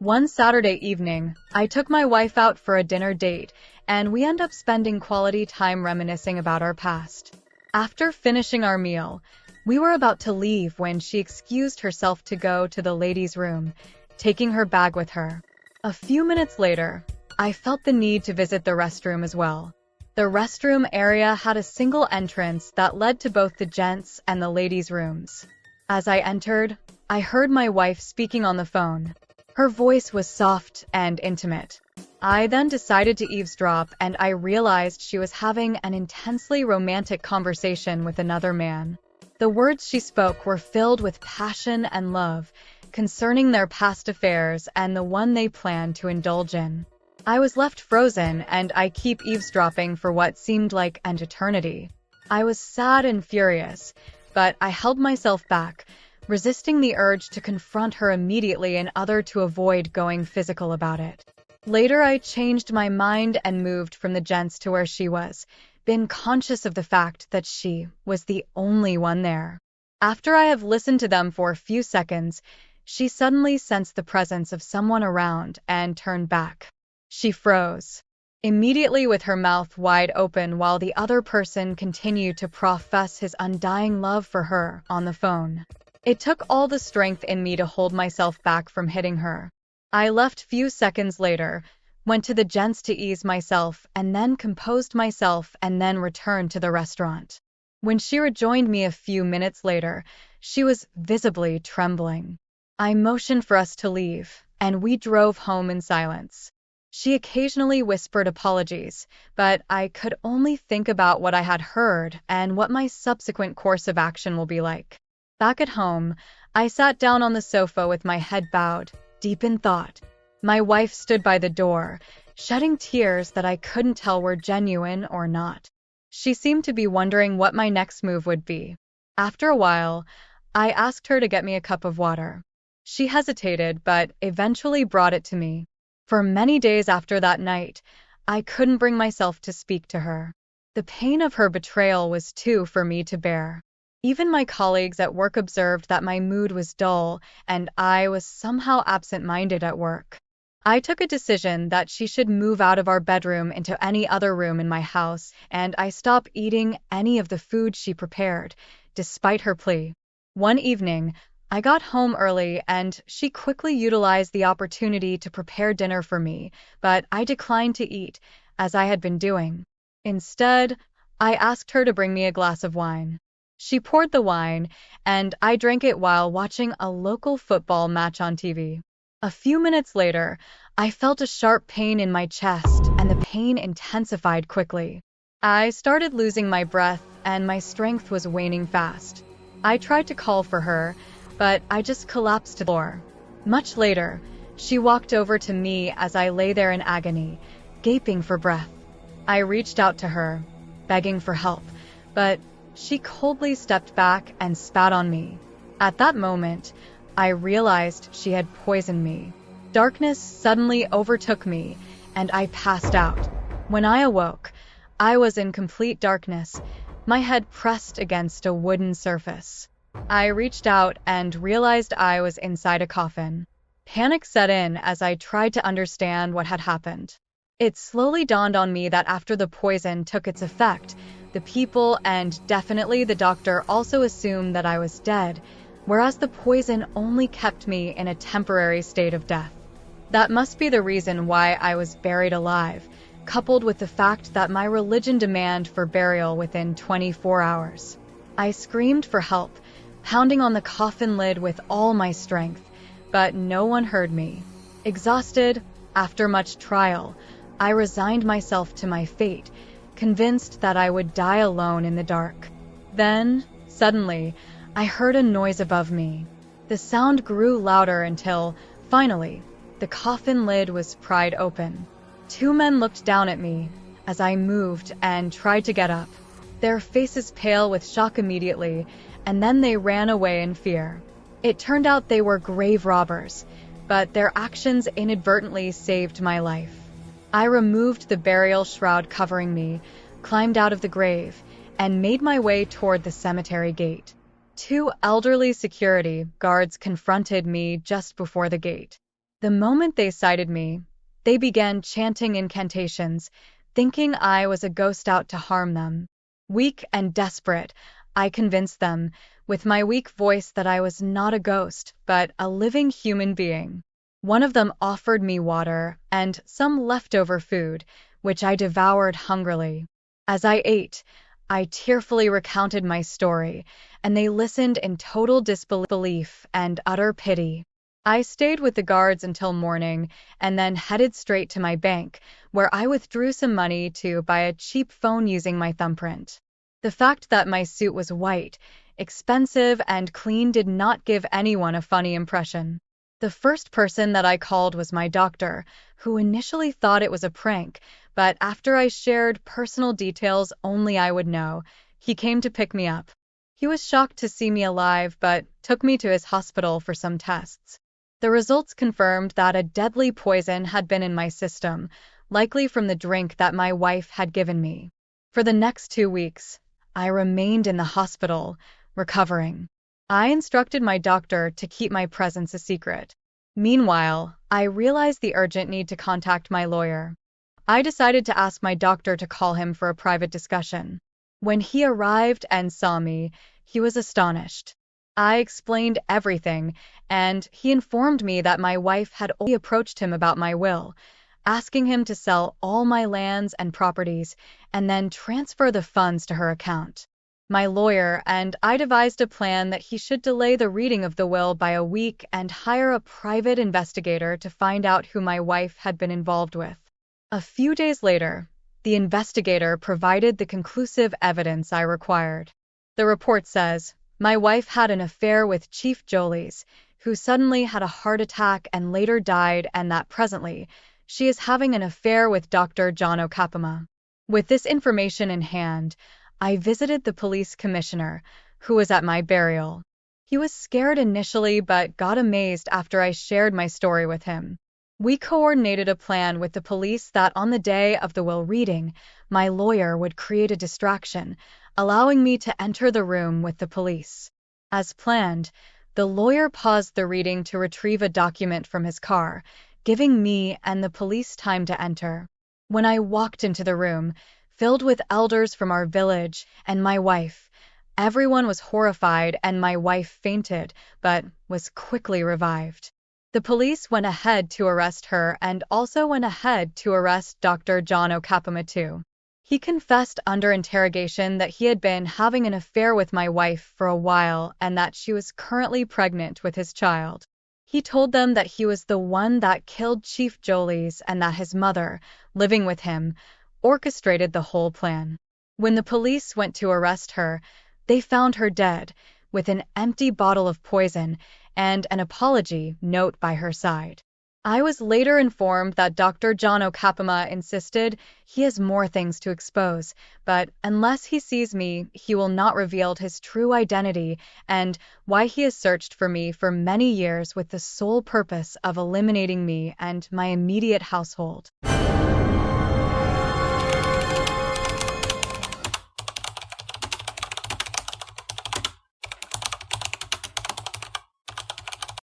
One Saturday evening, I took my wife out for a dinner date, and we end up spending quality time reminiscing about our past. After finishing our meal, we were about to leave when she excused herself to go to the ladies' room, taking her bag with her. A few minutes later, I felt the need to visit the restroom as well. The restroom area had a single entrance that led to both the gents' and the ladies' rooms. As I entered, I heard my wife speaking on the phone. Her voice was soft and intimate. I then decided to eavesdrop, and I realized she was having an intensely romantic conversation with another man. The words she spoke were filled with passion and love, concerning their past affairs and the one they planned to indulge in. I was left frozen, and I kept eavesdropping for what seemed like an eternity. I was sad and furious, but I held myself back, resisting the urge to confront her immediately and to avoid going physical about it. Later, I changed my mind and moved from the gents to where she was, being conscious of the fact that she was the only one there. After I have listened to them for a few seconds, she suddenly sensed the presence of someone around and turned back. She froze, immediately with her mouth wide open while the other person continued to profess his undying love for her on the phone. It took all the strength in me to hold myself back from hitting her. I left few seconds later, went to the gents to ease myself, and then composed myself and then returned to the restaurant. When she rejoined me a few minutes later, she was visibly trembling. I motioned for us to leave, and we drove home in silence. She occasionally whispered apologies, but I could only think about what I had heard and what my subsequent course of action will be like. Back at home, I sat down on the sofa with my head bowed, deep in thought. My wife stood by the door, shedding tears that I couldn't tell were genuine or not. She seemed to be wondering what my next move would be. After a while, I asked her to get me a cup of water. She hesitated, but eventually brought it to me. For many days after that night, I couldn't bring myself to speak to her. The pain of her betrayal was too for me to bear. Even my colleagues at work observed that my mood was dull, and I was somehow absent-minded at work. I took a decision that she should move out of our bedroom into any other room in my house, and I stopped eating any of the food she prepared, despite her plea. One evening, I got home early, and she quickly utilized the opportunity to prepare dinner for me, but I declined to eat, as I had been doing. Instead, I asked her to bring me a glass of wine. She poured the wine, and I drank it while watching a local football match on TV. A few minutes later, I felt a sharp pain in my chest, and the pain intensified quickly. I started losing my breath, and my strength was waning fast. I tried to call for her, but I just collapsed to the floor. Much later, she walked over to me as I lay there in agony, gaping for breath. I reached out to her, begging for help, but she coldly stepped back and spat on me. At that moment, I realized she had poisoned me. Darkness suddenly overtook me, and I passed out. When I awoke, I was in complete darkness, my head pressed against a wooden surface. I reached out and realized I was inside a coffin. Panic set in as I tried to understand what had happened. It slowly dawned on me that after the poison took its effect, the people and definitely the doctor also assumed that I was dead, whereas the poison only kept me in a temporary state of death. That must be the reason why I was buried alive, coupled with the fact that my religion demanded for burial within 24 hours. I screamed for help, pounding on the coffin lid with all my strength, but no one heard me. Exhausted, after much trial, I resigned myself to my fate, convinced that I would die alone in the dark. Then, suddenly, I heard a noise above me. The sound grew louder until, finally, the coffin lid was pried open. Two men looked down at me as I moved and tried to get up, their faces pale with shock immediately, and then they ran away in fear. It turned out they were grave robbers, but their actions inadvertently saved my life. I removed the burial shroud covering me, climbed out of the grave, and made my way toward the cemetery gate. Two elderly security guards confronted me just before the gate. The moment they sighted me, they began chanting incantations, thinking I was a ghost out to harm them. Weak and desperate, I convinced them, with my weak voice, that I was not a ghost, but a living human being. One of them offered me water and some leftover food, which I devoured hungrily. As I ate, I tearfully recounted my story, and they listened in total disbelief and utter pity. I stayed with the guards until morning and then headed straight to my bank, where I withdrew some money to buy a cheap phone using my thumbprint. The fact that my suit was white, expensive, and clean did not give anyone a funny impression. The first person that I called was my doctor, who initially thought it was a prank, but after I shared personal details only I would know, he came to pick me up. He was shocked to see me alive, but took me to his hospital for some tests. The results confirmed that a deadly poison had been in my system, likely from the drink that my wife had given me. For the next 2 weeks, I remained in the hospital, recovering. I instructed my doctor to keep my presence a secret. Meanwhile, I realized the urgent need to contact my lawyer. I decided to ask my doctor to call him for a private discussion. When he arrived and saw me, he was astonished. I explained everything, and he informed me that my wife had already approached him about my will, asking him to sell all my lands and properties and then transfer the funds to her account. My lawyer and I devised a plan that he should delay the reading of the will by a week and hire a private investigator to find out who my wife had been involved with. A few days later, the investigator provided the conclusive evidence I required. The report says, my wife had an affair with Chief Jolies, who suddenly had a heart attack and later died, and that presently, she is having an affair with Dr. John Okapama. With this information in hand, I visited the police commissioner, who was at my burial. He was scared initially but got amazed after I shared my story with him. We coordinated a plan with the police that on the day of the will reading, my lawyer would create a distraction, allowing me to enter the room with the police. As planned, the lawyer paused the reading to retrieve a document from his car, giving me and the police time to enter. When I walked into the room, filled with elders from our village and my wife, everyone was horrified and my wife fainted, but was quickly revived. The police went ahead to arrest her and also went ahead to arrest Dr. John Okapama too. He confessed under interrogation that he had been having an affair with my wife for a while and that she was currently pregnant with his child. He told them that he was the one that killed Chief Jolies and that his mother, living with him, orchestrated the whole plan. When the police went to arrest her, they found her dead, with an empty bottle of poison and an apology note by her side. I was later informed that Dr. John Okapama insisted he has more things to expose, but unless he sees me, he will not reveal his true identity and why he has searched for me for many years with the sole purpose of eliminating me and my immediate household.